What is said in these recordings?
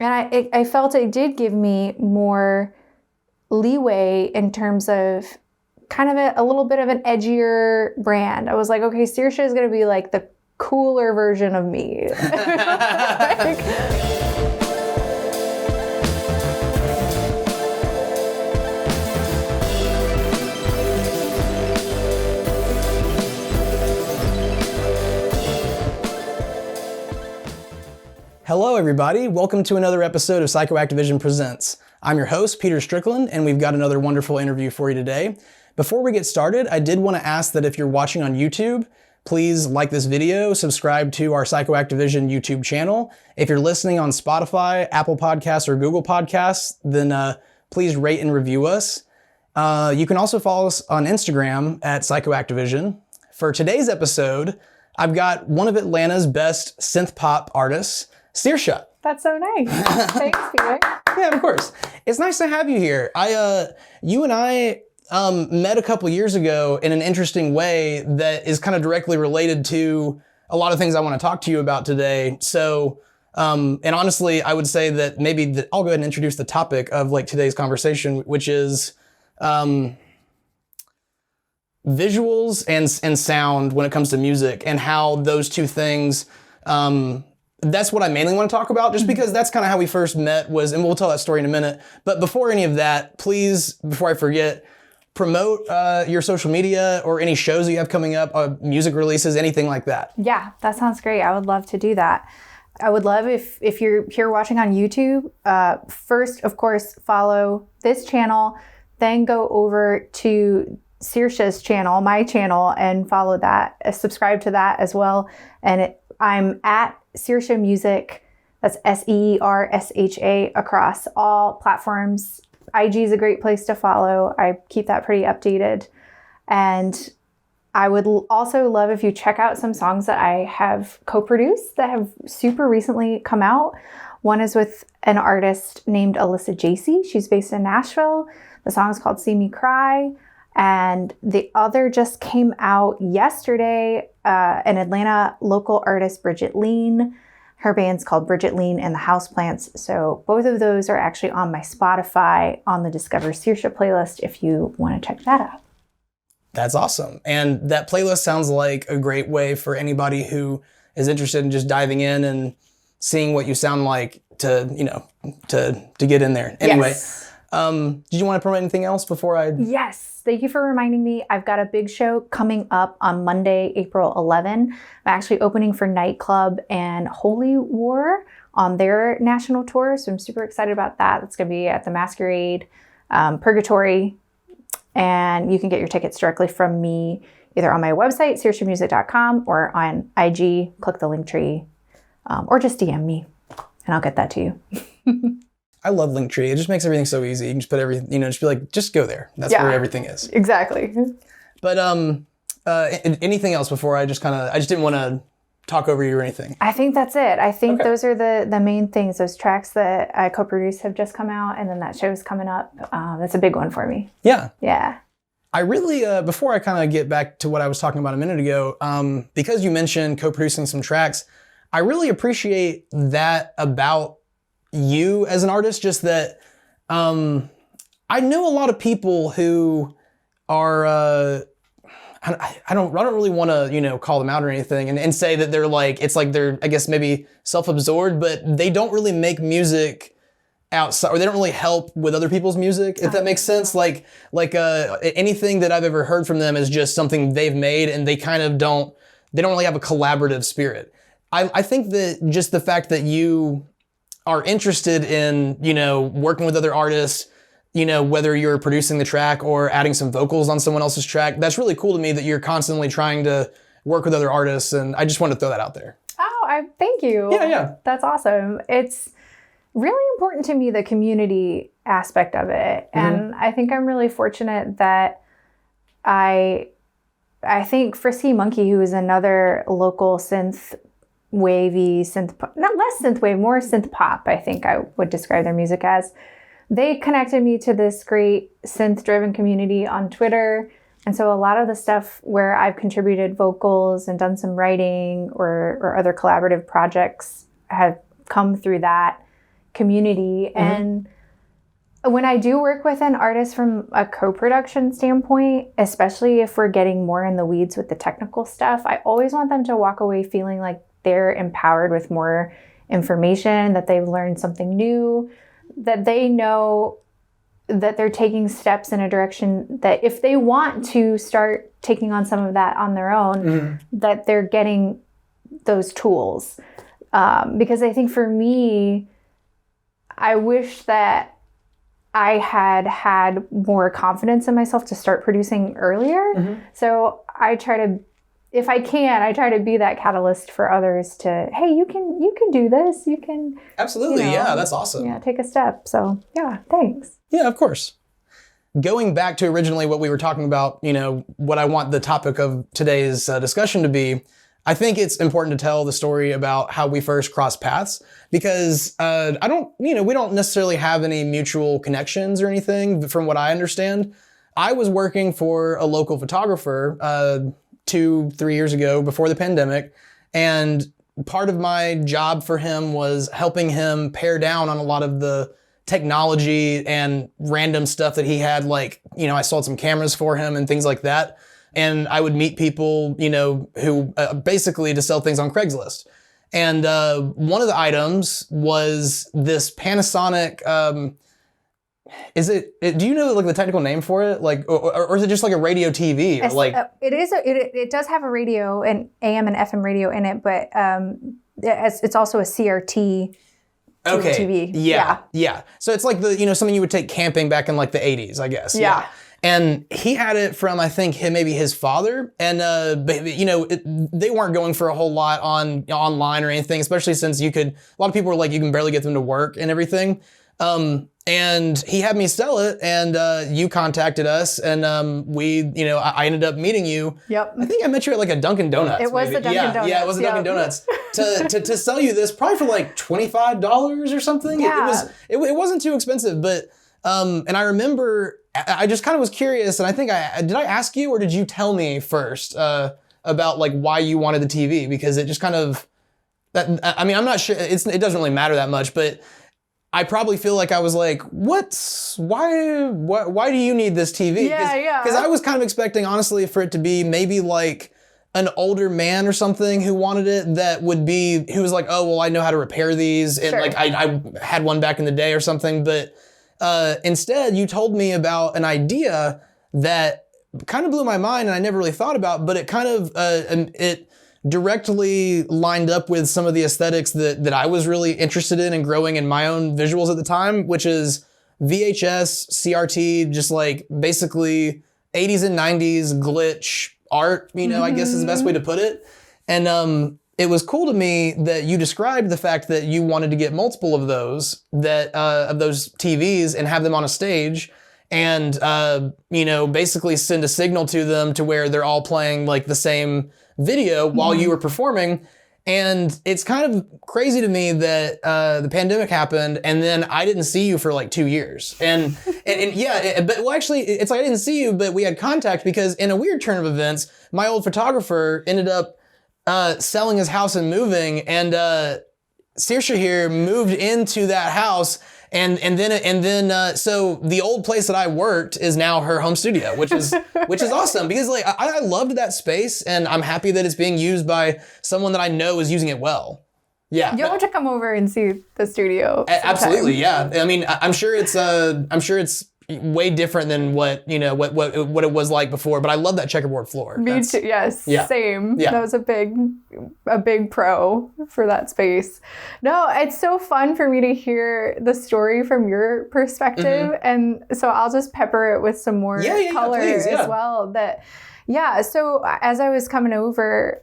And I felt it did give me more leeway in terms of kind of a little bit of an edgier brand. I was like, okay, Seersha is going to be like the cooler version of me. Hello, everybody. Welcome to another episode of PsychoActivision Presents. I'm your host, Peter Strickland, and we've got another wonderful interview for you today. Before we get started, I did want to ask that if you're watching on YouTube, please like this video, subscribe to our PsychoActivision YouTube channel. If you're listening on Spotify, Apple Podcasts, or Google Podcasts, then please rate and review us. You can also follow us on Instagram at PsychoActivision. For today's episode, I've got one of Atlanta's best synth pop artists, Seersha. That's so nice. Thanks, Peter. Yeah, of course. It's nice to have you here. You and I met a couple years ago in an interesting way that is kind of directly related to a lot of things I want to talk to you about today. So, and honestly, I would say that maybe I'll go ahead and introduce the topic of like today's conversation, which is visuals and sound when it comes to music, and how those two things, that's what I mainly want to talk about, just because that's kind of how we first met and we'll tell that story in a minute. But before any of that, please, before I forget, promote your social media or any shows that you have coming up, music releases, anything like that. Yeah, that sounds great. I would love to do that. I would love if you're here watching on YouTube, first, of course, follow this channel, then go over to Seersha's channel, my channel, and follow that, subscribe to that as well. And I'm at Seersha Music, that's Seersha, across all platforms. IG is a great place to follow. I keep that pretty updated. And I would also love if you check out some songs that I have co-produced that have super recently come out. One is with an artist named Alyssa Jacey. She's based in Nashville. The song is called See Me Cry. And the other just came out yesterday, an Atlanta local artist, Bridget Lean. Her band's called Bridget Lean and the Houseplants. So both of those are actually on my Spotify on the Discover Seersha playlist if you want to check that out. That's awesome. And that playlist sounds like a great way for anybody who is interested in just diving in and seeing what you sound like to get in there. Anyway, yes. Did you want to promote anything else before I... Yes. Thank you for reminding me. I've got a big show coming up on Monday, April 11. I'm actually opening for Nightclub and Holy War on their national tour. So I'm super excited about that. It's going to be at the Masquerade, Purgatory. And you can get your tickets directly from me, either on my website, searshamusic.com, or on IG, click the link tree, or just DM me and I'll get that to you. I love Linktree. It just makes everything so easy. You can just put everything, just be like, just go there. That's where everything is. Exactly. But anything else before I just didn't want to talk over you or anything. I think that's it. I think those are the main things. Those tracks that I co-produced have just come out, and then that show's coming up. That's a big one for me. Yeah. Yeah. I really, before I kind of get back to what I was talking about a minute ago, because you mentioned co-producing some tracks, I really appreciate that about you as an artist, just that I know a lot of people who are I don't really want to call them out or anything and say that they're like, it's like they're, I guess, maybe self-absorbed, but they don't really make music outside, or they don't really help with other people's music, if that makes sense. Like anything that I've ever heard from them is just something they've made, and they kind of don't really have a collaborative spirit. I think that just the fact that you are interested in, working with other artists, whether you're producing the track or adding some vocals on someone else's track, that's really cool to me that you're constantly trying to work with other artists. And I just wanted to throw that out there. Oh, thank you. Yeah. That's awesome. It's really important to me, the community aspect of it. Mm-hmm. And I think I'm really fortunate that I think Frisky Monkey, who is another local wavy synth pop, not less synth wave, more synth pop, I think I would describe their music as. They connected me to this great synth driven community on Twitter. And so a lot of the stuff where I've contributed vocals and done some writing or other collaborative projects have come through that community. And when I do work with an artist from a co-production standpoint, especially if we're getting more in the weeds with the technical stuff, I always want them to walk away feeling like they're empowered with more information, that they've learned something new, that they know that they're taking steps in a direction that if they want to start taking on some of that on their own, that they're getting those tools. Because I think for me, I wish that I had more confidence in myself to start producing earlier. So I try to, if I can, I try to be that catalyst for others to, hey, you can do this. You can. Absolutely. Yeah, that's awesome. Yeah, take a step. So yeah, thanks. Yeah, of course. Going back to originally what we were talking about, what I want the topic of today's discussion to be, I think it's important to tell the story about how we first crossed paths, because we don't necessarily have any mutual connections or anything from what I understand. I was working for a local photographer 2-3 years ago before the pandemic, and part of my job for him was helping him pare down on a lot of the technology and random stuff that he had. Like, I sold some cameras for him and things like that. And I would meet people, who basically to sell things on Craigslist. And one of the items was this Panasonic, do you know like the technical name for it? Like, or is it just like a radio TV? Or like it does have a radio, an AM and FM radio in it, but it's also a CRT. Okay. TV. Yeah. So it's like something you would take camping back in like the 80s, I guess. Yeah. And he had it from, I think, maybe his father. And, they weren't going for a whole lot online or anything, especially since a lot of people were like, you can barely get them to work and everything. And he had me sell it, and you contacted us, and I ended up meeting you. Yep. I think I met you at like a Dunkin' Donuts. It was the Dunkin' Donuts. Yeah, it was the Dunkin' Donuts. to sell you this, probably for like $25 or something. Yeah. It wasn't too expensive, but and I remember I just kind of was curious, and I think did I ask you or did you tell me first about like why you wanted the TV? Because it just kind of I'm not sure. It doesn't really matter that much, but I probably feel like I was like, why do you need this TV? Yeah. Because I was kind of expecting, honestly, for it to be maybe like an older man or something who wanted it, who was like, oh, well, I know how to repair these. And like, I had one back in the day or something. But instead, you told me about an idea that kind of blew my mind and I never really thought about, but it kind of, it directly lined up with some of the aesthetics that I was really interested in and growing in my own visuals at the time, which is VHS, CRT, just like basically 80s and 90s glitch art, I guess is the best way to put it. And it was cool to me that you described the fact that you wanted to get multiple of those TVs and have them on a stage and, basically send a signal to them to where they're all playing like the same video while you were performing. And it's kind of crazy to me that the pandemic happened and then I didn't see you for like 2 years. And actually it's like I didn't see you, but we had contact because in a weird turn of events, my old photographer ended up selling his house and moving, and Seersha here moved into that house. And then so the old place that I worked is now her home studio, which is awesome because like I loved that space and I'm happy that it's being used by someone that I know is using it well. Yeah. You'll have to come over and see the studio. Absolutely, yeah. I mean, I'm sure it's way different than what it was like before, but I love that checkerboard floor. Me too. Yes. Yeah. Same. Yeah. That was a big pro for that space. No, it's so fun for me to hear the story from your perspective. And so I'll just pepper it with some more color as well. So as I was coming over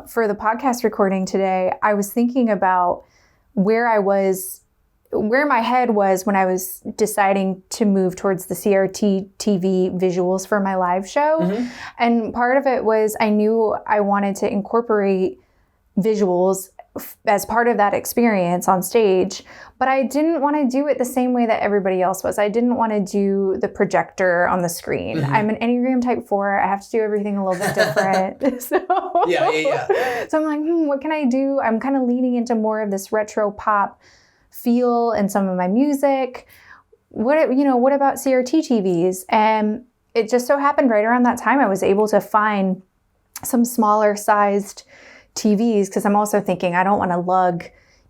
for the podcast recording today, I was thinking about where my head was when I was deciding to move towards the CRT TV visuals for my live show. And part of it was I knew I wanted to incorporate visuals as part of that experience on stage, but I didn't want to do it the same way that everybody else was. I didn't want to do the projector on the screen. I'm an Enneagram Type 4. I have to do everything a little bit different. So I'm like, what can I do? I'm kind of leaning into more of this retro pop feel in some of my music. What about CRT TVs? And it just so happened right around that time I was able to find some smaller sized TVs, because I'm also thinking I don't want to lug,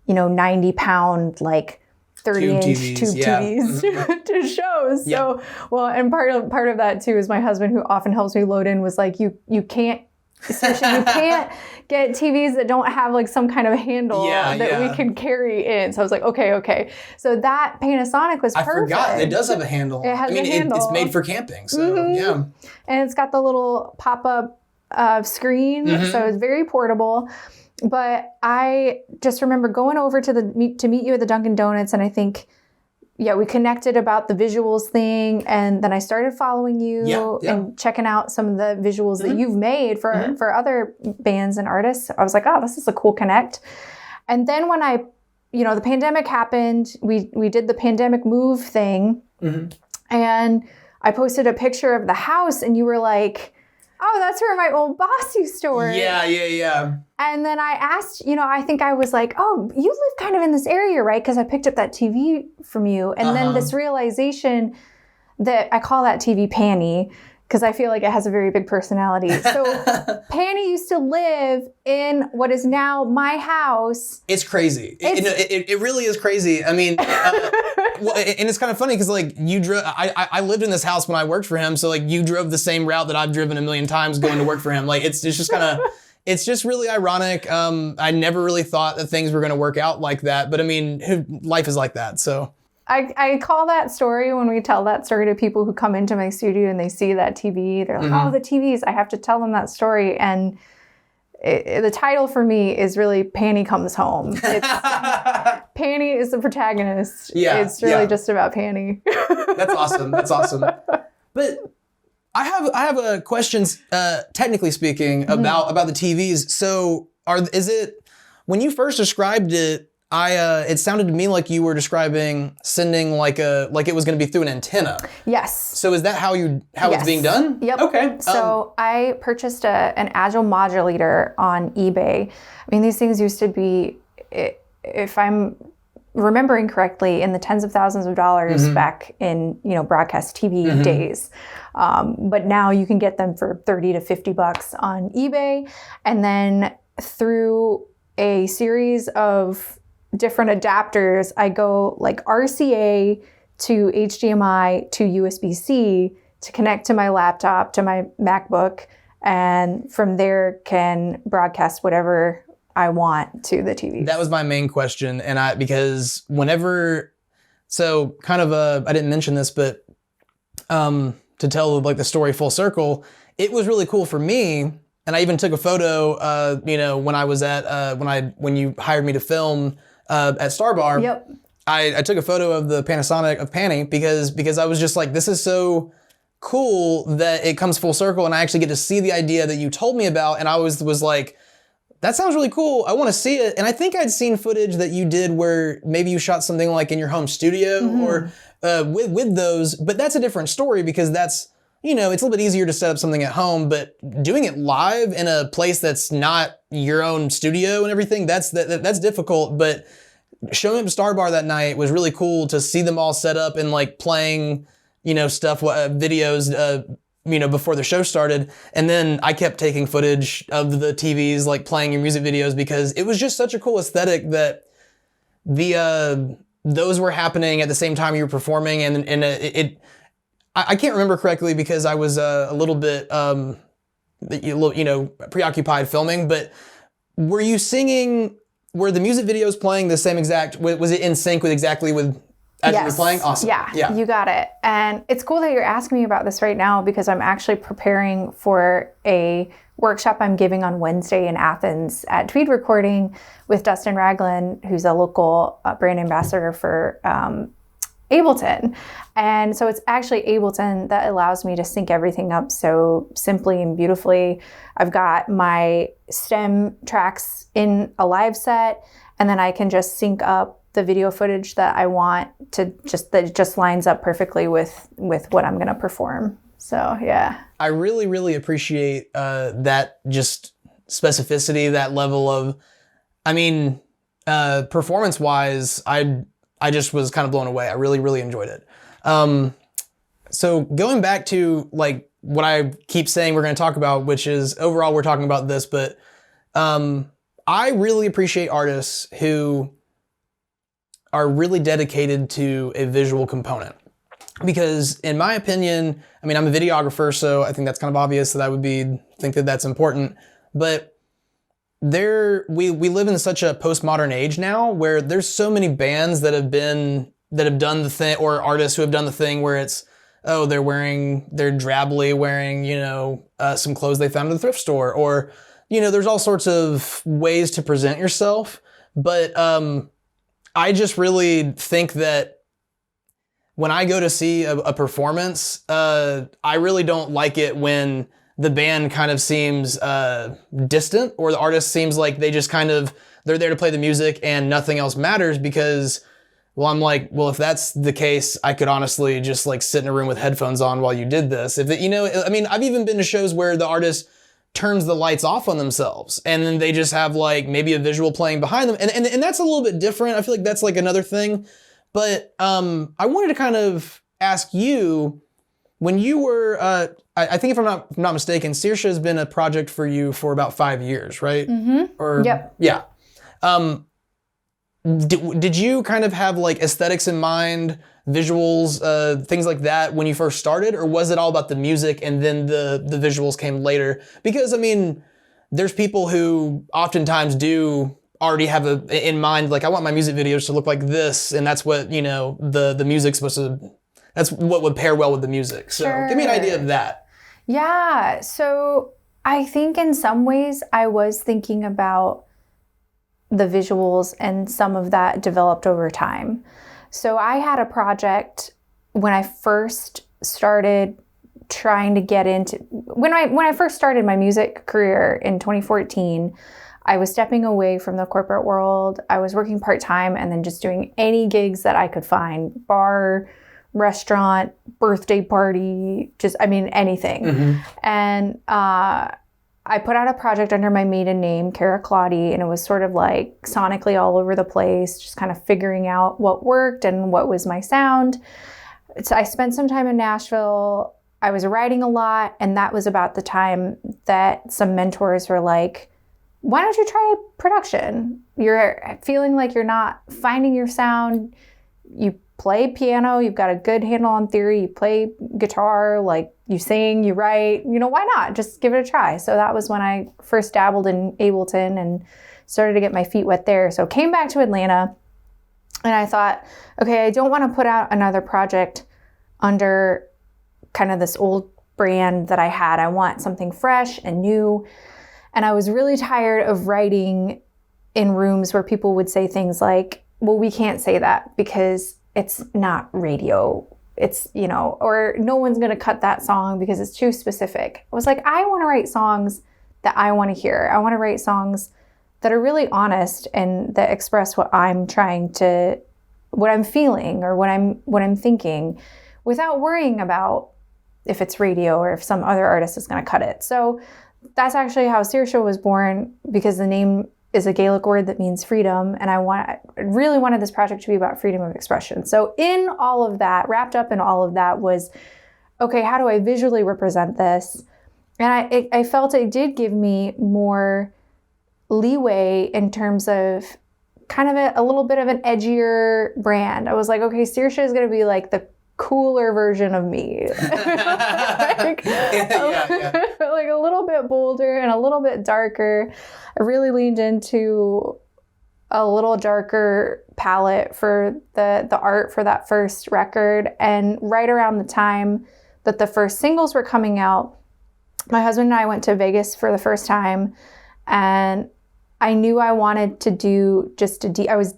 90-pound, like 30-inch tube TVs to shows. Yeah. So, well, and part of that too is my husband, who often helps me load in, was like, you can't, Seersha, you can't get TVs that don't have like some kind of handle that we can carry in. So I was like, okay. So that Panasonic was perfect. I forgot it does have a handle. It has a handle. It's made for camping. So yeah. And it's got the little pop-up screen. So it's very portable. But I just remember going over to meet you at the Dunkin' Donuts, and I think, we connected about the visuals thing, and then I started following you and checking out some of the visuals that you've made for other bands and artists. I was like, oh, this is a cool connect. And then when the pandemic happened, we did the pandemic move thing, and I posted a picture of the house, and you were like, oh, that's where my old boss used to work. Yeah. And then I asked, I think I was like, oh, you live kind of in this area, right? Because I picked up that TV from you. And then this realization that I call that TV Panny, because I feel like it has a very big personality. So Panny used to live in what is now my house. It's crazy. It really is crazy. I mean, and it's kind of funny because like you drove, I lived in this house when I worked for him. So like you drove the same route that I've driven a million times going to work for him. Like it's just kind of, it's just really ironic. I never really thought that things were going to work out like that. But I mean, life is like that. So. I call that story, when we tell that story to people who come into my studio and they see that TV, they're like, oh, the TVs. I have to tell them that story. And the title for me is really Panny Comes Home. Panny is the protagonist. Yeah, it's really just about Panny. That's awesome. But I have a questions, technically speaking, about the TVs. So is it, when you first described it, it sounded to me like you were describing sending like it was going to be through an antenna. Yes. So is that how it's being done? Yep. Okay. So I purchased an Agile modulator on eBay. I mean, these things used to be, if I'm remembering correctly, in the tens of thousands of dollars back in broadcast TV days. But now you can get them for $30 to $50 on eBay, and then through a series of different adapters, I go like RCA to HDMI to USB-C to connect to my laptop, to my MacBook, and from there can broadcast whatever I want to the TV. That was my main question, and because whenever, so kind of I didn't mention this, but to tell like the story full circle, it was really cool for me. And I even took a photo, when I was at, when you hired me to film at Star Bar. Yep. I took a photo of the Panasonic of Panny because I was just like, this is so cool that it comes full circle and I actually get to see the idea that you told me about. And I was like, that sounds really cool. I want to see it. And I think I'd seen footage that you did where maybe you shot something like in your home studio or with those, but that's a different story because that's, it's a little bit easier to set up something at home, but doing it live in a place that's not your own studio and everything, that's difficult. But showing up to Star Bar that night was really cool to see them all set up and like playing, stuff, videos, before the show started. And then I kept taking footage of the TVs, like playing your music videos, because it was just such a cool aesthetic that those were happening at the same time you were performing. And I can't remember correctly because I was a little bit, preoccupied filming, but were you singing, were the music videos playing the same exact, was it in sync with exactly with as you were playing? Awesome. Yeah, you got it. And it's cool that you're asking me about this right now because I'm actually preparing for a workshop I'm giving on Wednesday in Athens at Tweed Recording with Dustin Ragland, who's a local brand ambassador for Ableton. And so it's actually Ableton that allows me to sync everything up so simply and beautifully. I've got my stem tracks in a live set, and then I can just sync up the video footage that I want to that just lines up perfectly with what I'm going to perform. So, yeah. I really, really appreciate that just specificity, that level of, performance-wise, I just was kind of blown away. I really, really enjoyed it. So going back to like what I keep saying we're going to talk about, which is overall we're talking about this, but I really appreciate artists who are really dedicated to a visual component. Because in my opinion, I mean, I'm a videographer, so I think that's kind of obvious that I would think that that's important. But we live in such a postmodern age now where there's so many bands that have done the thing, or artists who have done the thing where it's, oh, they're drably wearing, some clothes they found in the thrift store, or, there's all sorts of ways to present yourself. But I just really think that when I go to see a performance, I really don't like it when the band kind of seems distant, or the artist seems like they just they're there to play the music and nothing else matters, because, well, I'm like, well, if that's the case, I could honestly just like sit in a room with headphones on while you did this. I mean, I've even been to shows where the artist turns the lights off on themselves and then they just have like maybe a visual playing behind them. And that's a little bit different. I feel like that's like another thing. But I wanted to kind of ask you, when you were, I think if I'm not mistaken, Seersha has been a project for you for about 5 years, right? Mm-hmm. Yep. Yeah. Did you kind of have like aesthetics in mind, visuals, things like that when you first started, or was it all about the music and then the visuals came later? Because I mean, there's people who oftentimes do already have in mind, like, I want my music videos to look like this, and that's what, the music's supposed to, that's what would pair well with the music. So Sure. Give me an idea of that. Yeah. So I think in some ways I was thinking about the visuals, and some of that developed over time. So I had a project when I first started trying to get into, when I first started my music career in 2014, I was stepping away from the corporate world. I was working part-time and then just doing any gigs that I could find, bar, restaurant, birthday party, anything. Mm-hmm. And I put out a project under my maiden name, Cara Claudia, and it was sort of like sonically all over the place, just kind of figuring out what worked and what was my sound. So I spent some time in Nashville. I was writing a lot, and that was about the time that some mentors were like, why don't you try production? You're feeling like you're not finding your sound. You play piano, you've got a good handle on theory, you play guitar, like you sing, you write, why not? Just give it a try. So that was when I first dabbled in Ableton and started to get my feet wet there. So came back to Atlanta and I thought, okay, I don't want to put out another project under kind of this old brand that I had. I want something fresh and new. And I was really tired of writing in rooms where people would say things like, well, we can't say that because it's not radio. It's, or no one's going to cut that song because it's too specific. I was like, I want to write songs that I want to hear. I want to write songs that are really honest and that express what I'm what I'm feeling or what I'm thinking, without worrying about if it's radio or if some other artist is going to cut it. So that's actually how Seersha was born, because the name is a Gaelic word that means freedom. And I really wanted this project to be about freedom of expression. So in all of that, wrapped up in all of that was, okay, how do I visually represent this? And I felt it did give me more leeway in terms of kind of a little bit of an edgier brand. I was like, okay, Seersha is going to be like the cooler version of me. Like a little bit bolder and a little bit darker. I really leaned into a little darker palette for the art for that first record. And right around the time that the first singles were coming out, my husband and I went to Vegas for the first time, and I knew I wanted to do I was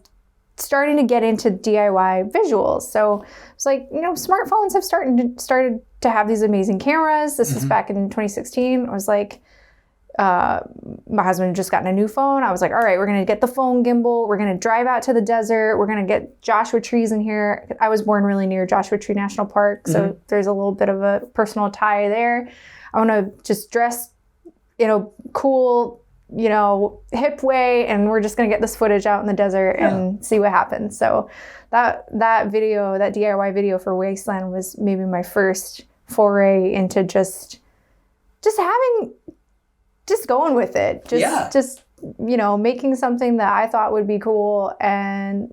starting to get into DIY visuals. So it's like, smartphones have started to have these amazing cameras. This was back in 2016. I was like, my husband had just gotten a new phone. I was like, all right, we're going to get the phone gimbal. We're going to drive out to the desert. We're going to get Joshua trees in here. I was born really near Joshua Tree National Park. So there's a little bit of a personal tie there. I want to just dress, cool, hip way, and we're just going to get this footage out in the desert and see what happens. So that video, that DIY video for Wasteland was maybe my first foray into just going with it. Just making something that I thought would be cool, and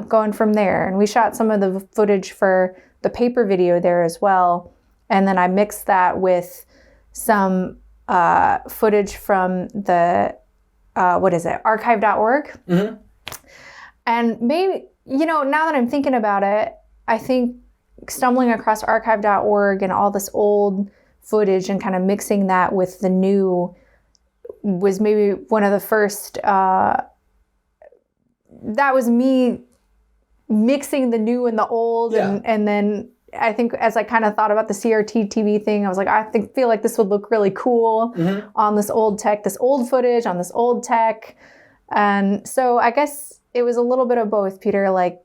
going from there. And we shot some of the footage for the paper video there as well. And then I mixed that with some footage from the, archive.org. Mm-hmm. And maybe, now that I'm thinking about it, I think stumbling across archive.org and all this old footage and kind of mixing that with the new was maybe one of the first, that was me mixing the new and the old. And then I think as I kind of thought about the CRT TV thing, I was like, feel like this would look really cool on this old tech, this old footage on this old tech. And so I guess it was a little bit of both, Peter. Like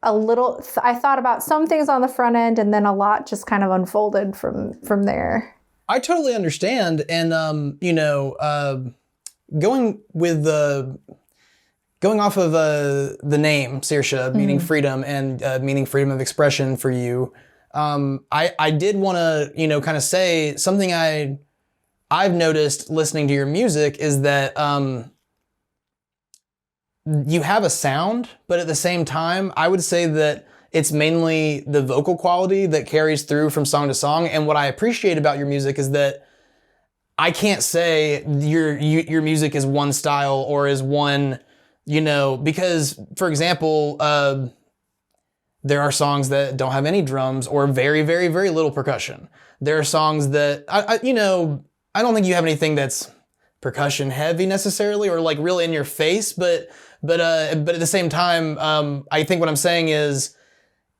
I thought about some things on the front end, and then a lot just kind of unfolded from there. I totally understand. And, going off of the name Seersha, meaning freedom, and meaning freedom of expression for you, I did want to, kind of say something I've noticed listening to your music is that you have a sound, but at the same time, I would say that it's mainly the vocal quality that carries through from song to song. And what I appreciate about your music is that I can't say your music is one style or is one, because, for example, there are songs that don't have any drums or very, very, very little percussion. There are songs that, I don't think you have anything that's percussion heavy necessarily or like really in your face, but at the same time, I think what I'm saying is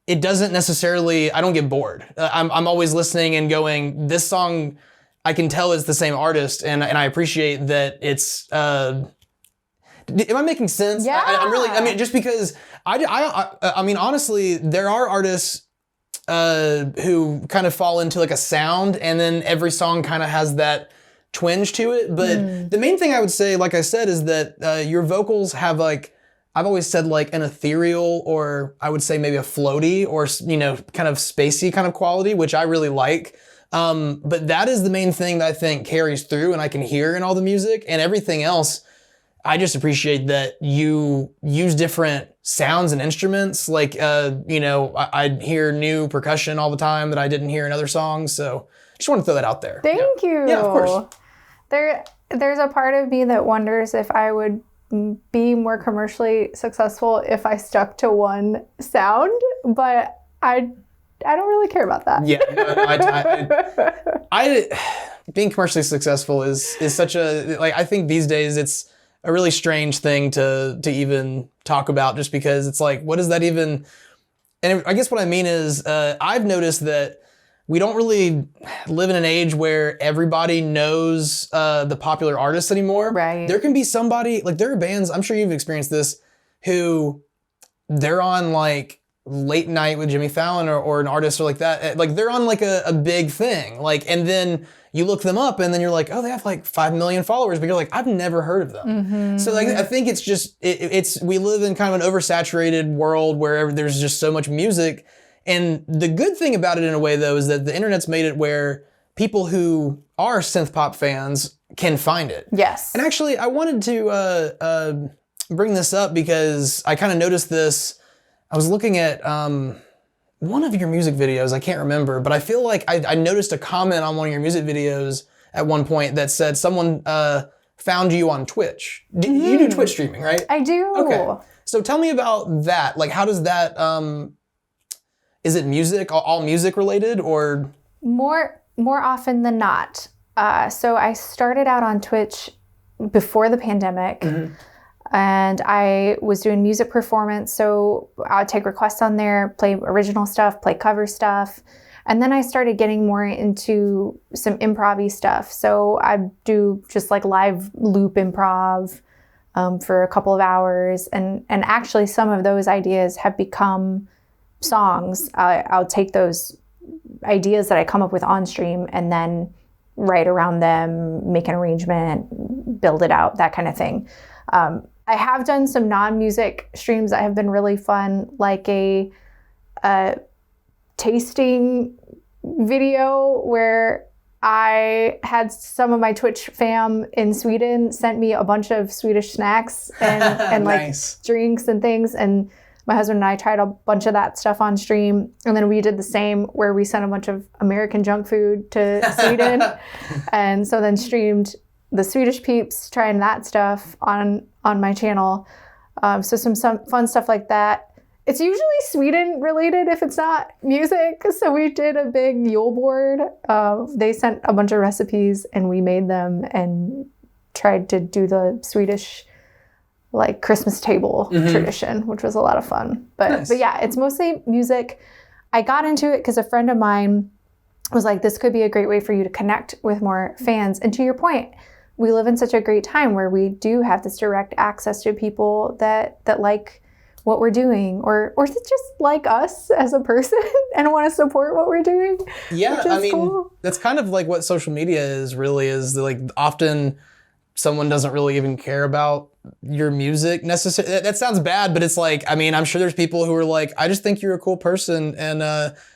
it doesn't necessarily, I don't get bored. I'm always listening and going, this song, I can tell is the same artist, and I appreciate that it's, am I making sense? Yeah. Just because honestly, there are artists who kind of fall into like a sound, and then every song kind of has that twinge to it. But the main thing I would say, like I said, is that your vocals have like, I've always said like an ethereal, or I would say maybe a floaty or, kind of spacey kind of quality, which I really like. But that is the main thing that I think carries through and I can hear in all the music, and everything else. I just appreciate that you use different sounds and instruments. Like, I hear new percussion all the time that I didn't hear in other songs. So just want to throw that out there. Thank you. Yeah, of course. There's a part of me that wonders if I would be more commercially successful if I stuck to one sound, but I don't really care about that. Yeah, I being commercially successful is such a, like, I think these days it's a really strange thing to even talk about, just because it's like, what does that even, and I guess what I mean is, I've noticed that we don't really live in an age where everybody knows the popular artists anymore. Right. There can be somebody, like there are bands, I'm sure you've experienced this, who they're on like Late Night with Jimmy Fallon or an artist or like that. Like they're on like a big thing. Like, and then you look them up and then you're like, oh, they have like 5 million followers, but you're like, I've never heard of them. Mm-hmm. So like, I think it's just, we live in kind of an oversaturated world where there's just so much music. And the good thing about it in a way though, is that the internet's made it where people who are synth pop fans can find it. Yes. And actually I wanted to bring this up because I kind of noticed this. I was looking at one of your music videos, I can't remember, but I feel like I noticed a comment on one of your music videos at one point that said someone found you on Twitch. You do Twitch streaming, right? I do. Okay. So tell me about that. Like, how does that, is it music, all music related, or? More often than not. So I started out on Twitch before the pandemic. Mm-hmm. And I was doing music performance, so I would take requests on there, play original stuff, play cover stuff. And then I started getting more into some improv-y stuff. So I'd do just like live loop improv for a couple of hours. And actually some of those ideas have become songs. I'll take those ideas that I come up with on stream and then write around them, make an arrangement, build it out, that kind of thing. I have done some non-music streams that have been really fun, like a tasting video where I had some of my Twitch fam in Sweden sent me a bunch of Swedish snacks and Nice. like drinks and things. And my husband and I tried a bunch of that stuff on stream. And then we did the same where we sent a bunch of American junk food to Sweden. And so then streamed the Swedish peeps trying that stuff on my channel. So some fun stuff like that. It's usually Sweden related if it's not music. So we did a big Yule board. They sent a bunch of recipes and we made them and tried to do the Swedish like Christmas table tradition, which was a lot of fun. But yeah, it's mostly music. I got into it because a friend of mine was like, this could be a great way for you to connect with more fans. And to your point, we live in such a great time where we do have this direct access to people that like what we're doing or just like us as a person and want to support what we're doing. Yeah, I mean, cool. That's kind of like what social media is like often someone doesn't really even care about your music necessarily. That sounds bad, but it's like, I mean, I'm sure there's people who are like, I just think you're a cool person. And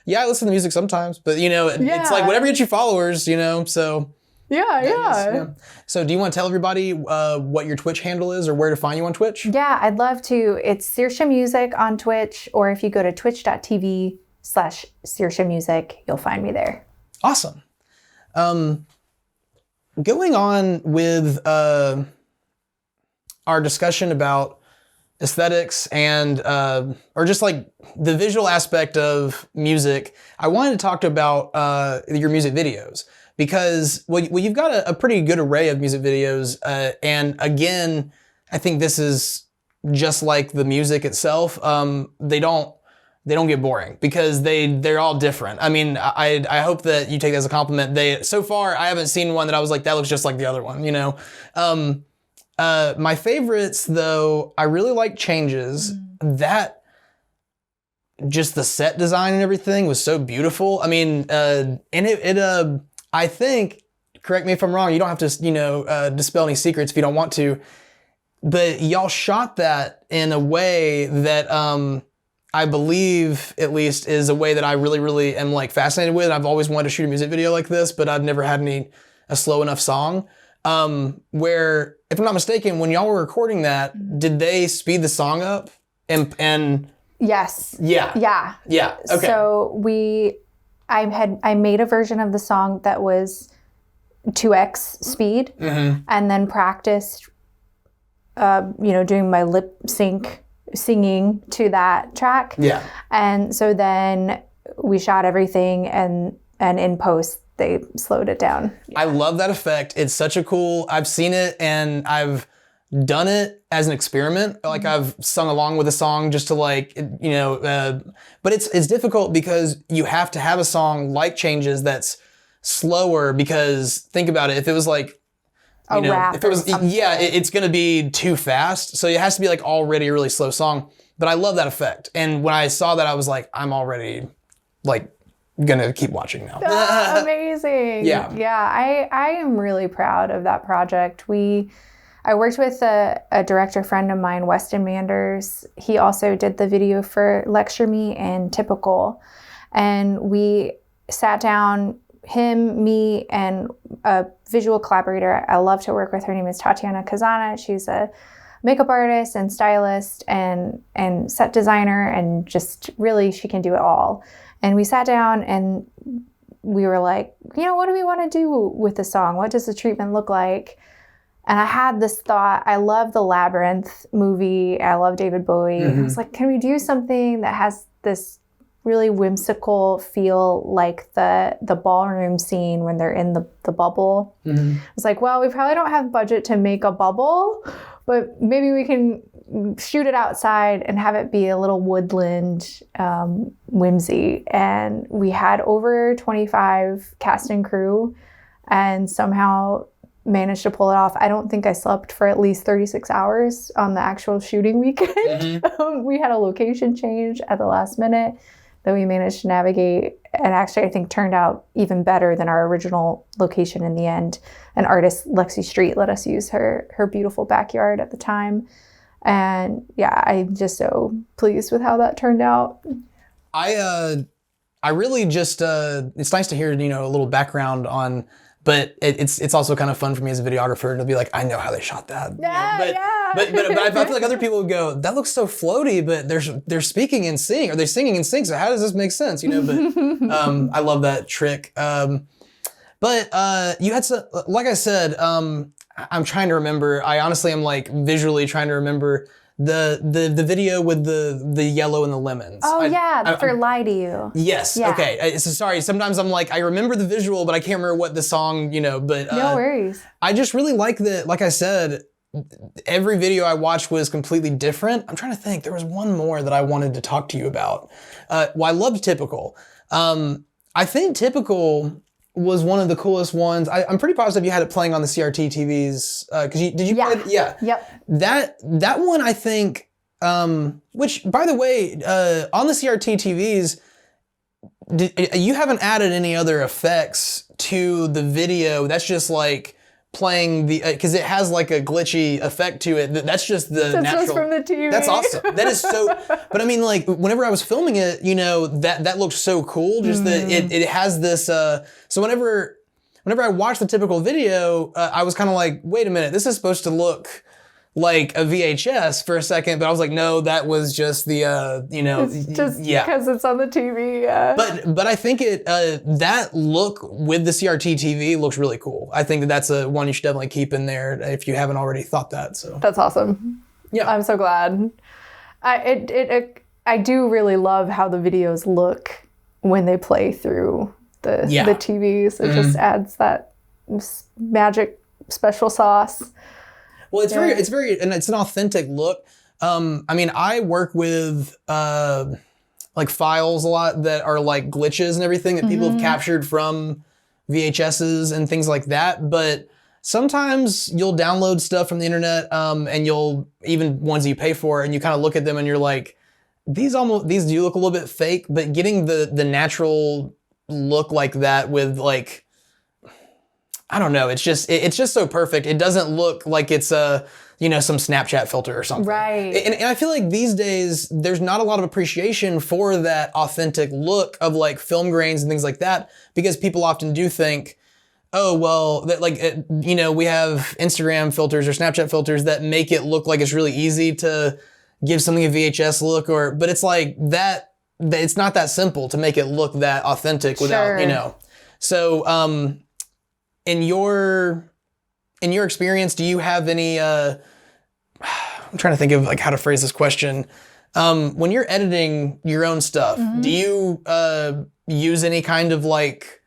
yeah, I listen to music sometimes, but it's like whatever gets you followers, so. Yeah. So do you want to tell everybody what your Twitch handle is or where to find you on Twitch? Yeah, I'd love to. It's Seersha Music on Twitch, or if you go to twitch.tv/Seersha Music, you'll find me there. Awesome. Going on with our discussion about aesthetics and or just like the visual aspect of music, I wanted to talk about your music videos. Because you've got a pretty good array of music videos, and again, I think this is just like the music itself. They don't get boring because they're all different. I mean, I hope that you take that as a compliment. So far I haven't seen one that I was like, that looks just like the other one. My favorites though, I really like Changes. That just the set design and everything was so beautiful. I mean, and it I think, correct me if I'm wrong, you don't have to, dispel any secrets if you don't want to, but y'all shot that in a way that I believe, at least, is a way that I really, really am like fascinated with. I've always wanted to shoot a music video like this, but I've never had a slow enough song. Where, if I'm not mistaken, when y'all were recording that, did they speed the song up? And Yes. Yeah. Yeah. Yeah. Okay. So I made a version of the song that was 2x speed, and then practiced, doing my lip sync singing to that track. Yeah. And so then we shot everything, and in post they slowed it down. I love that effect. It's such a cool. I've seen it and I've done it as an experiment. Like I've sung along with a song just to but it's difficult because you have to have a song like Changes that's slower, because think about it. If it was like, rap if it was, it's going to be too fast. So it has to be like already a really slow song, but I love that effect. And when I saw that, I was like, I'm already like going to keep watching now. Amazing. Yeah. I am really proud of that project. I worked with a director friend of mine, Weston Manders. He also did the video for Lecture Me and Typical. And we sat down, him, me, and a visual collaborator I love to work with. Her name is Tatiana Kazana. She's a makeup artist and stylist and set designer, and just really, she can do it all. And we sat down and we were like, what do we want to do with the song? What does the treatment look like? And I had this thought. I love the Labyrinth movie. I love David Bowie. I was like, can we do something that has this really whimsical feel, like the ballroom scene when they're in the bubble? I was like, well, we probably don't have budget to make a bubble, but maybe we can shoot it outside and have it be a little woodland whimsy. And we had over 25 cast and crew, and somehow managed to pull it off. I don't think I slept for at least 36 hours on the actual shooting weekend. We had a location change at the last minute that we managed to navigate, and actually I think turned out even better than our original location in the end. An artist, Lexi Street, let us use her beautiful backyard at the time. And yeah, I'm just so pleased with how that turned out. I really just, it's nice to hear, a little background on, but it's also kind of fun for me as a videographer to be like, I know how they shot that. But I feel like other people would go, that looks so floaty, but they're speaking in sync. Are they singing in sync? So how does this make sense? But I love that trick. But you had some, like I said, I'm trying to remember. I honestly am like visually trying to remember the video with the yellow and the lemons. Oh for Lie to You. Yes. Yeah. Okay. So sorry. Sometimes I'm like, I remember the visual, but I can't remember what the song, but no worries. I just really like that. Like I said, every video I watched was completely different. I'm trying to think. There was one more that I wanted to talk to you about. Well, I loved Typical. I think Typical was one of the coolest ones. I'm pretty positive you had it playing on the CRT TVs. Did you play it? Yeah. Yep. That one, I think, which, by the way, on the CRT TVs, you haven't added any other effects to the video. That's just like playing because it has like a glitchy effect to it. That's just the natural. Just from the TV. That's awesome. That is so. But I mean, like whenever I was filming it, that looked so cool. Just that it has this. So whenever I watched the Typical video, I was kind of like, wait a minute, this is supposed to look like a VHS for a second, but I was like, no, that was just the, It's just because it's on the TV, yeah. But I think that look with the CRT TV looks really cool. I think that's one you should definitely keep in there if you haven't already thought that. So that's awesome. Yeah, I'm so glad. I do really love how the videos look when they play through the TVs. It just adds that magic special sauce. Well, it's very, and it's an authentic look. I mean, I work with like files a lot that are like glitches and everything that people have captured from VHSs and things like that. But sometimes you'll download stuff from the internet, and you'll even ones you pay for, and you kind of look at them and you're like, these do look a little bit fake. But getting the natural look like that with like, I don't know. It's just so perfect. It doesn't look like it's some Snapchat filter or something. Right. And I feel like these days there's not a lot of appreciation for that authentic look of like film grains and things like that, because people often do think, oh, well, that we have Instagram filters or Snapchat filters that make it look like it's really easy to give something a VHS look, but it's like that it's not that simple to make it look that authentic without, So, in your experience, do you have any, I'm trying to think of like how to phrase this question. When you're editing your own stuff, do you use any kind of like,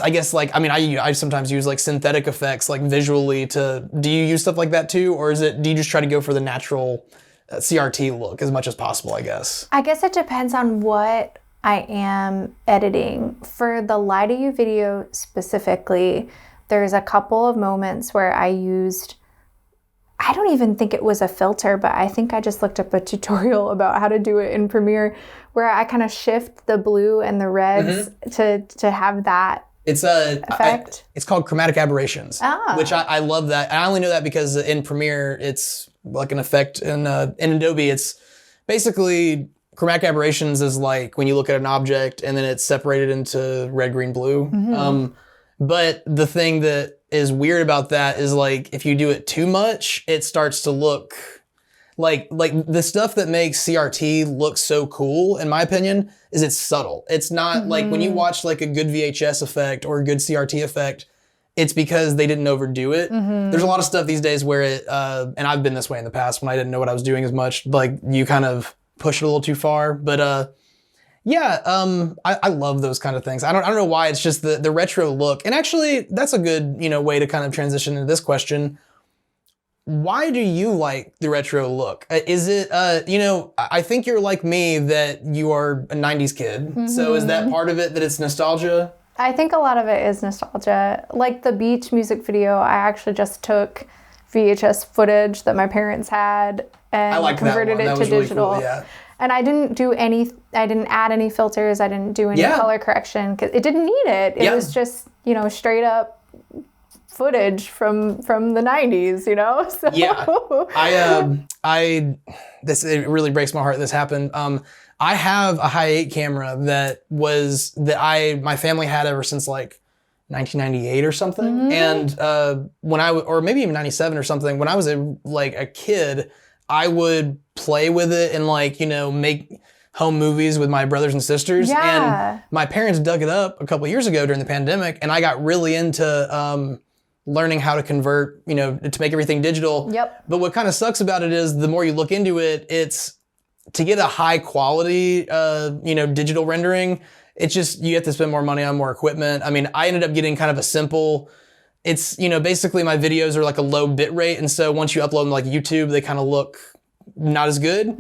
I guess like, I mean, I sometimes use like synthetic effects, like visually do you use stuff like that too? Or do you just try to go for the natural CRT look as much as possible, I guess? I guess it depends on what I am editing. For the Lie to You video specifically, there's a couple of moments where I don't even think it was a filter, but I think I just looked up a tutorial about how to do it in Premiere, where I kind of shift the blue and the reds to have that effect. It's called chromatic aberrations, which I love that. I only know that because in Premiere, it's like an effect. In Adobe, it's basically chromatic aberrations is like when you look at an object and then it's separated into red, green, blue. But the thing that is weird about that is like if you do it too much, it starts to look like the stuff that makes CRT look so cool, in my opinion, is it's subtle. It's not like when you watch like a good VHS effect or a good CRT effect, it's because they didn't overdo it. There's a lot of stuff these days where it, and I've been this way in the past when I didn't know what I was doing as much, like you kind of push it a little too far, but I love those kind of things. I don't know why. It's just the retro look, and actually that's a good way to kind of transition into this question. Why do you like the retro look? Is it I think you're like me that you are a 90s kid. So is that part of it that it's nostalgia? I think a lot of it is nostalgia. Like the Beach music video, I actually just took VHS footage that my parents had and converted it to digital. Really cool, yeah. And I didn't do I didn't add any filters. I didn't do any color correction because it didn't need it. It was just, you know, straight up footage from the 90s, you know? So. Yeah. It really breaks my heart this happened. I have a high 8 camera that my family had ever since like 1998 or something. And or maybe even 97 or something, when I was a kid, I would play with it and like, you know, make home movies with my brothers and sisters. Yeah. And my parents dug it up a couple of years ago during the pandemic, and I got really into learning how to convert, you know, to make everything digital. Yep. But what kind of sucks about it is the more you look into it, it's to get a high quality, you know, digital rendering. It's just, you have to spend more money on more equipment. I mean, I ended up getting kind of a simple, it's, you know, basically my videos are like a low bit rate. And so once you upload them like YouTube, they kind of look not as good,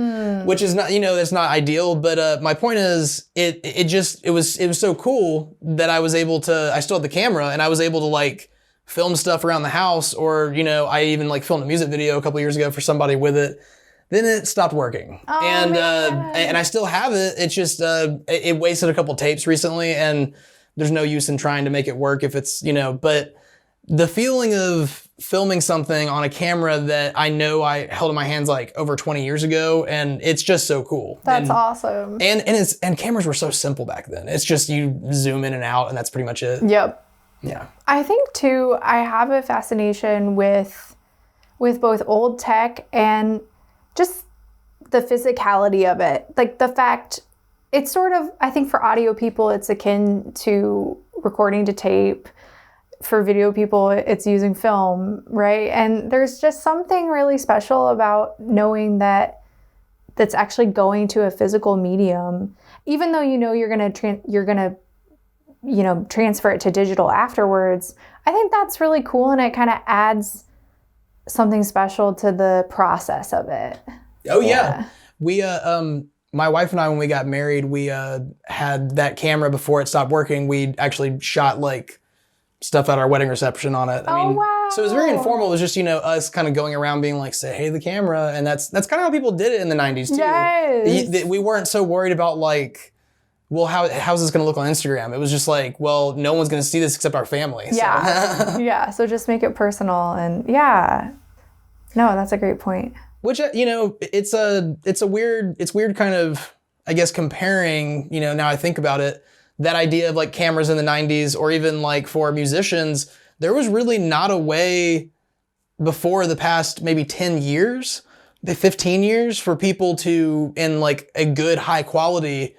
which is not, you know, that's not ideal. But my point is, it was so cool that I still had the camera and I was able to like film stuff around the house, or, you know, I even like filmed a music video a couple years ago for somebody with it. Then it stopped working. Oh, and man. And I still have it. It's just it wasted a couple tapes recently, and there's no use in trying to make it work if it's, you know, but the feeling of filming something on a camera that I know I held in my hands like over 20 years ago, and it's just so cool. That's awesome. And cameras were so simple back then. It's just you zoom in and out, and that's pretty much it. Yep. Yeah. I think too, I have a fascination with both old tech and just the physicality of it. Like the fact, it's sort of, I think for audio people, it's akin to recording to tape. For video people, it's using film, right? And there's just something really special about knowing that that's actually going to a physical medium, even though you know you're gonna you know, transfer it to digital afterwards. I think that's really cool, and it kind of adds something special to the process of it. Oh yeah. We my wife and I, when we got married, we had that camera before it stopped working. We actually shot like stuff at our wedding reception on it. I mean, wow. So it was very informal. It was just, you know, us kind of going around being like, say, hey, the camera. And that's kind of how people did it in the 90s too. Yes. We weren't so worried about like, well, how's this going to look on Instagram? It was just like, well, no one's going to see this except our family. Yeah. So. Yeah. So just make it personal, and yeah. No, that's a great point. Which, you know, it's weird kind of, I guess, comparing, you know, now I think about it, that idea of like cameras in the 90s, or even like for musicians, there was really not a way before the past maybe 10 years, 15 years for people to, in like a good high quality,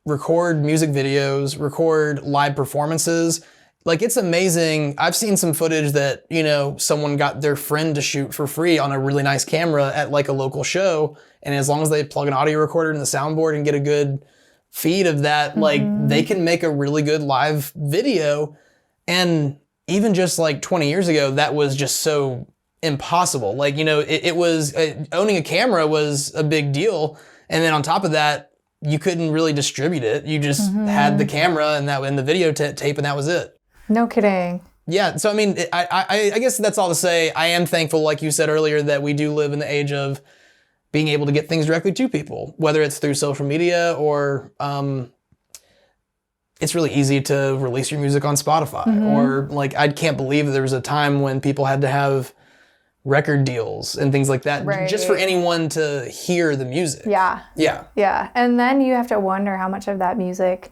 record music videos, record live performances. Like, it's amazing. I've seen some footage that, you know, someone got their friend to shoot for free on a really nice camera at like a local show. And as long as they plug an audio recorder in the soundboard and get a good feed of that, like they can make a really good live video. And even just like 20 years ago, that was just so impossible. Like, you know, it was owning a camera was a big deal. And then on top of that, you couldn't really distribute it. You just had the camera and the video tape, and that was it. No kidding. Yeah. So, I mean, I guess that's all to say. I am thankful, like you said earlier, that we do live in the age of being able to get things directly to people, whether it's through social media or it's really easy to release your music on Spotify. Or like, I can't believe there was a time when people had to have record deals and things like that, just for anyone to hear the music. Yeah. Yeah. Yeah. And then you have to wonder how much of that music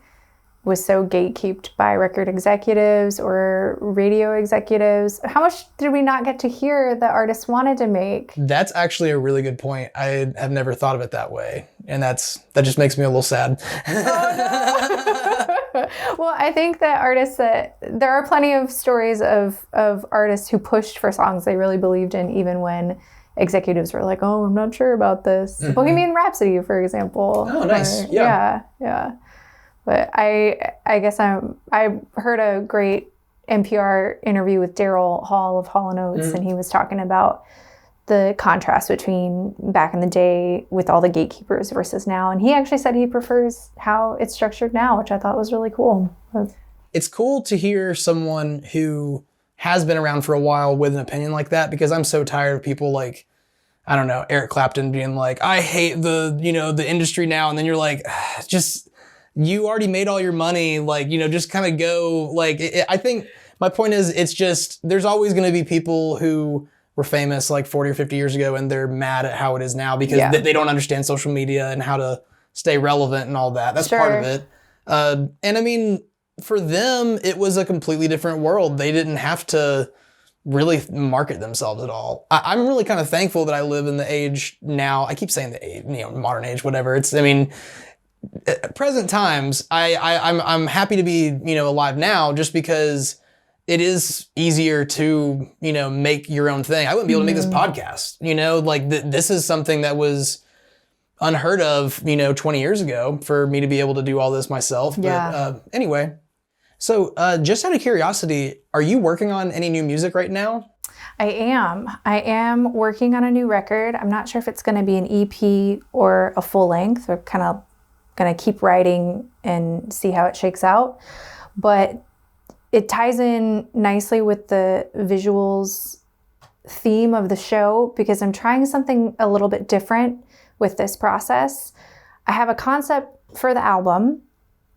was so gatekept by record executives or radio executives. How much did we not get to hear that artists wanted to make? That's actually a really good point. I have never thought of it that way. And that just makes me a little sad. Oh, no. Well, I think that there are plenty of stories of artists who pushed for songs they really believed in, even when executives were like, oh, I'm not sure about this. Bohemian Rhapsody, for example. Oh, nice. Yeah. But I guess I heard a great NPR interview with Daryl Hall of Hall & Oates, and he was talking about the contrast between back in the day with all the gatekeepers versus now. And he actually said he prefers how it's structured now, which I thought was really cool. It's cool to hear someone who has been around for a while with an opinion like that, because I'm so tired of people like, I don't know, Eric Clapton being like, I hate the industry now. And then you're like, just, you already made all your money. Like, just kind of go, like, I think my point is, it's just, there's always going to be people who were famous like 40 or 50 years ago and they're mad at how it is now because they don't understand social media and how to stay relevant and all that. That's part of it. And I mean, for them, it was a completely different world. They didn't have to really market themselves at all. I'm really kind of thankful that I live in the age now. I keep saying the age, modern age, whatever. It's, I mean, present times, I'm happy to be, alive now just because it is easier to, make your own thing. I wouldn't be able to make this podcast, like this is something that was unheard of, 20 years ago for me to be able to do all this myself. But anyway, so just out of curiosity, are you working on any new music right now? I am working on a new record. I'm not sure if it's going to be an EP or a full length. We're kind of going to keep writing and see how it shakes out. But it ties in nicely with the visuals theme of the show because I'm trying something a little bit different with this process. I have a concept for the album.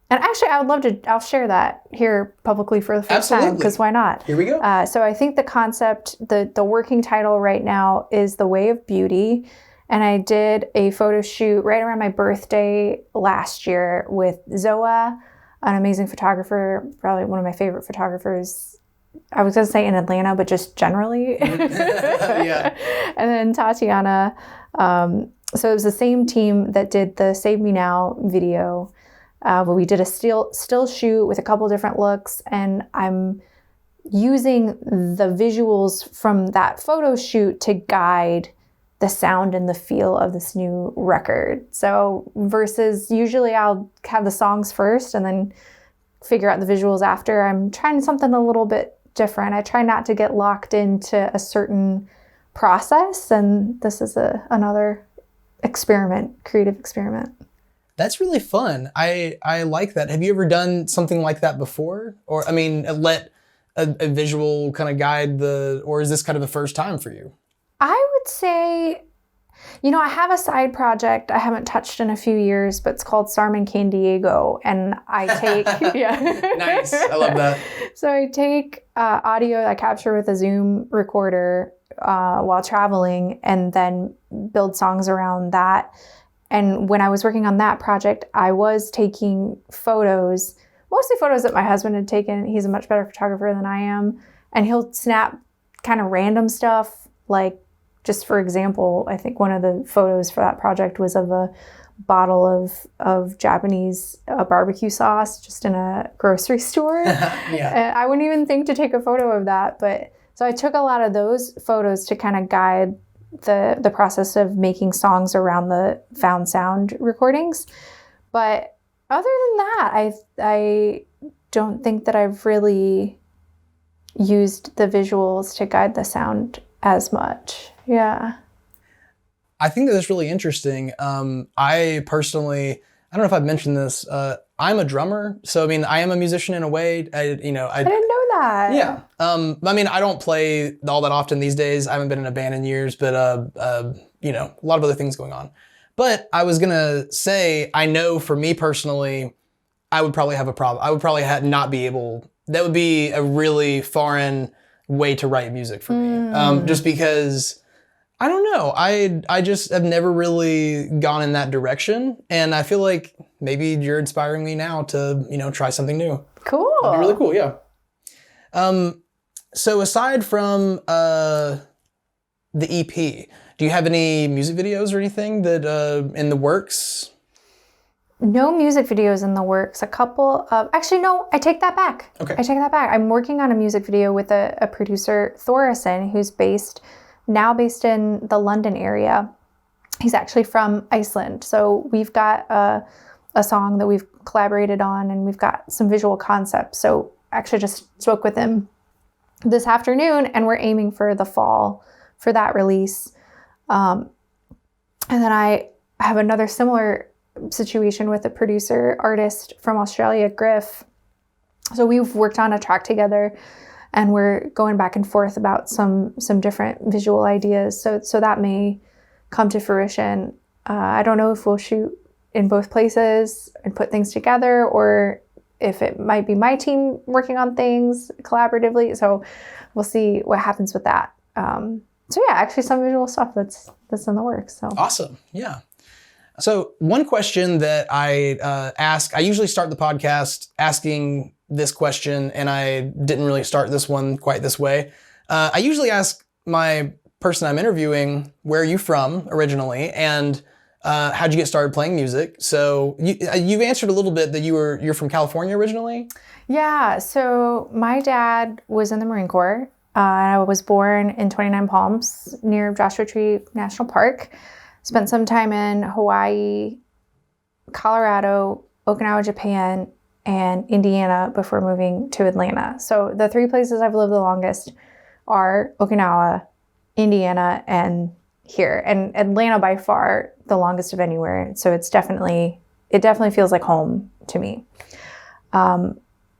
And actually, I would love to, I'll share that here publicly for the first time, because why not? Here we go. So I think the concept, the working title right now is The Way of Beauty. And I did a photo shoot right around my birthday last year with Zoa, an amazing photographer, probably one of my favorite photographers. I was going to say in Atlanta, but just generally. Yeah. And then Tatiana. So it was the same team that did the Save Me Now video. But we did a still shoot with a couple different looks, and I'm using the visuals from that photo shoot to guide the sound and the feel of this new record. So versus usually I'll have the songs first and then figure out the visuals after, I'm trying something a little bit different. I try not to get locked into a certain process, and this is another creative experiment. That's really fun. I like that. Have you ever done something like that before? Or, I mean, let a visual kind of guide or is this kind of the first time for you? I would say, I have a side project I haven't touched in a few years, but it's called Sarman Can Diego. And I take, Nice. I love that. So I take audio I capture with a Zoom recorder while traveling and then build songs around that. And when I was working on that project, I was taking photos, mostly photos that my husband had taken. He's a much better photographer than I am. And he'll snap kind of random stuff. Like, just for example, I think one of the photos for that project was of a bottle of Japanese barbecue sauce just in a grocery store. Yeah. I wouldn't even think to take a photo of that. But so I took a lot of those photos to kind of guide the process of making songs around the found sound recordings. But other than that, I don't think that I've really used the visuals to guide the sound as much. Yeah. I think that that's really interesting. I personally, I don't know if I've mentioned this, I'm a drummer. So, I mean, I am a musician in a way. I didn't know that. Yeah. I mean, I don't play all that often these days. I haven't been in a band in years, but, a lot of other things going on. But I was going to say, I know for me personally, I would probably have a problem. I would probably not be able, that would be a really foreign way to write music for me. Just because, I don't know, I just have never really gone in that direction. And I feel like maybe you're inspiring me now to, try something new. Cool. That'd be really cool, yeah. So aside from the EP, do you have any music videos or anything that in the works? No music videos in the works. A couple of... Actually, no, I take that back. Okay. I take that back. I'm working on a music video with a producer, Thoresen, who's based in the London area. He's actually from Iceland. So we've got a song that we've collaborated on, and we've got some visual concepts. So actually just spoke with him this afternoon, and we're aiming for the fall for that release. And then I have another similar situation with a producer artist from Australia, Griff. So we've worked on a track together, and we're going back and forth about some different visual ideas. So that may come to fruition. I don't know if we'll shoot in both places and put things together, or if it might be my team working on things collaboratively. So we'll see what happens with that. So yeah, actually some visual stuff that's in the works. So awesome. Yeah. So one question that I ask, I usually start the podcast asking this question, and I didn't really start this one quite this way. I usually ask my person I'm interviewing, where are you from originally, and how'd you get started playing music? So you've answered a little bit that you're from California originally? Yeah, so my dad was in the Marine Corps. I was born in 29 Palms near Joshua Tree National Park. Spent some time in Hawaii, Colorado, Okinawa, Japan, and Indiana before moving to Atlanta. So the 3 places I've lived the longest are Okinawa, Indiana, and here. And Atlanta by far the longest of anywhere. So it definitely feels like home to me.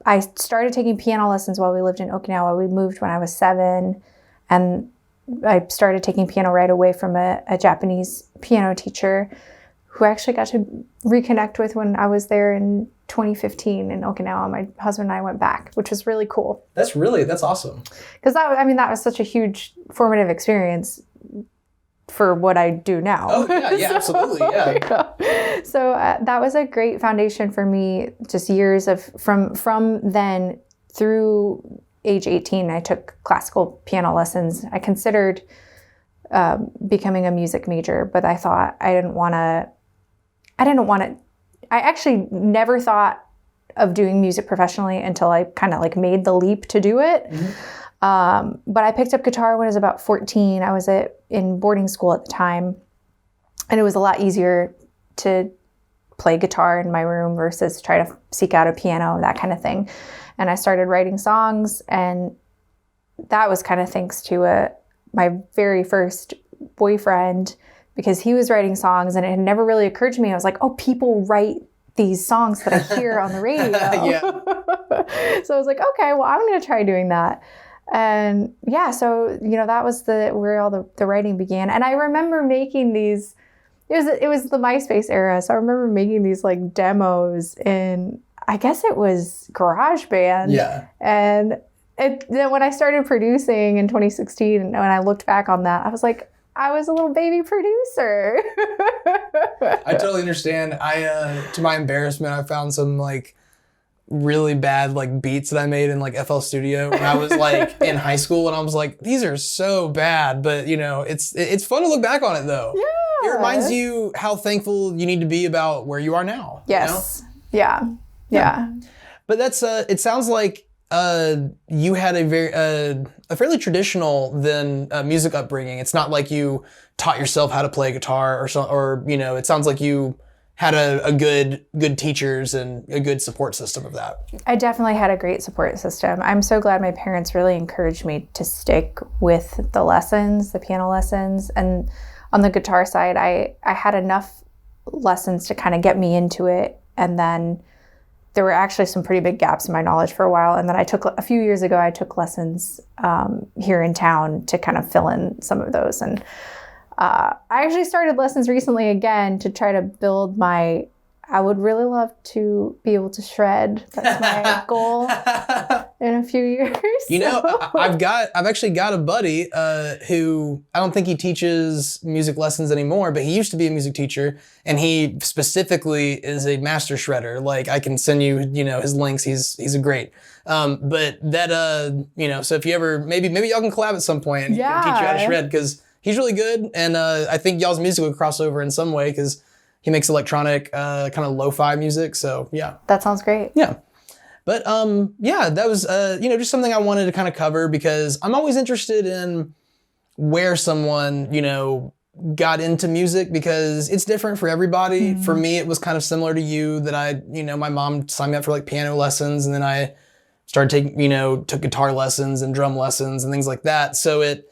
I started taking piano lessons while we lived in Okinawa. We moved when I was 7, and I started taking piano right away from a Japanese piano teacher who I actually got to reconnect with when I was there in 2015 in Okinawa. My husband and I went back, which was really cool. That's awesome. Because that was such a huge formative experience for what I do now. Oh yeah, absolutely, yeah. So that was a great foundation for me. Just years of from then through age 18, I took classical piano lessons. I considered becoming a music major, but I thought I didn't want to. I actually never thought of doing music professionally until I kind of like made the leap to do it. Mm-hmm. But I picked up guitar when I was about 14. I was in boarding school at the time, and it was a lot easier to play guitar in my room versus try to seek out a piano, that kind of thing. And I started writing songs, and that was kind of thanks to my very first boyfriend, because he was writing songs, and it had never really occurred to me. I was like, oh, people write these songs that I hear on the radio. Yeah. So I was like, okay, well, I'm going to try doing that. And yeah, so, that was where all the writing began. And I remember making these, it was the MySpace era. So I remember making these like demos in, I guess it was GarageBand. Yeah. And then when I started producing in 2016, and when I looked back on that, I was like, I was a little baby producer. I totally understand. To my embarrassment, I found some like really bad like beats that I made in like FL Studio when I was like in high school, and I was like, these are so bad, but it's fun to look back on it though. Yeah. It reminds you how thankful you need to be about where you are now. Yes. Yeah. But that's it sounds like you had a fairly traditional then music upbringing. It's not like you taught yourself how to play guitar or it sounds like you had a good teachers and a good support system of that. I definitely had a great support system. I'm so glad my parents really encouraged me to stick with the lessons, the piano lessons. And on the guitar side, I had enough lessons to kind of get me into it. And then there were actually some pretty big gaps in my knowledge for a while. And then a few years ago, I took lessons here in town to kind of fill in some of those. And I actually started lessons recently again to try to build I would really love to be able to shred. That's my goal in a few years. I've actually got a buddy who, I don't think he teaches music lessons anymore, but he used to be a music teacher, and he specifically is a master shredder. Like, I can send you, his links. He's a great. But that, so if you ever, maybe y'all can collab at some point and he can teach you how to shred, because he's really good. And I think y'all's music would cross over in some way, because he makes electronic, kind of lo-fi music. So yeah. That sounds great. Yeah. But that was, just something I wanted to kind of cover, because I'm always interested in where someone, got into music, because it's different for everybody. Mm-hmm. For me, it was kind of similar to you, that my mom signed me up for like piano lessons, and then I started taking, took guitar lessons and drum lessons and things like that. So it,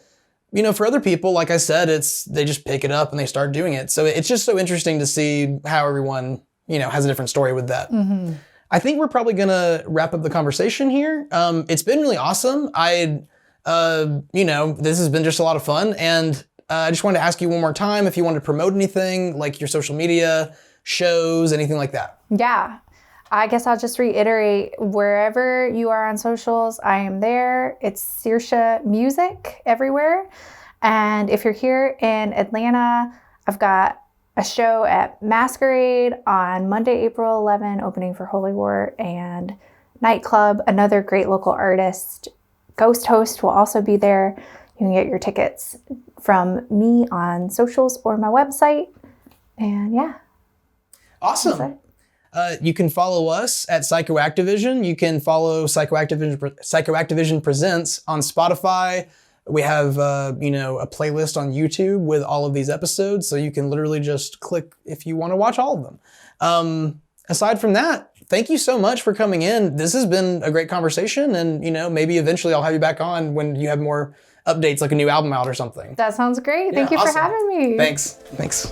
for other people, like I said, they just pick it up and they start doing it. So it's just so interesting to see how everyone, has a different story with that. Mm-hmm. I think we're probably going to wrap up the conversation here. It's been really awesome. This has been just a lot of fun. And I just wanted to ask you one more time if you wanted to promote anything, like your social media, shows, anything like that. Yeah. I guess I'll just reiterate, wherever you are on socials, I am there. It's Seersha Music everywhere. And if you're here in Atlanta, I've got a show at Masquerade on Monday, April 11, opening for Holy War and Nightclub. Another great local artist, Ghost Host, will also be there. You can get your tickets from me on socials or my website. And yeah. Awesome. You can follow us at PsychoActivision. You can follow PsychoActivision Presents on Spotify. We have, a playlist on YouTube with all of these episodes, so you can literally just click if you want to watch all of them. Aside from that, thank you so much for coming in. This has been a great conversation, and, maybe eventually I'll have you back on when you have more updates, like a new album out or something. That sounds great. Thank you for having me. Thanks.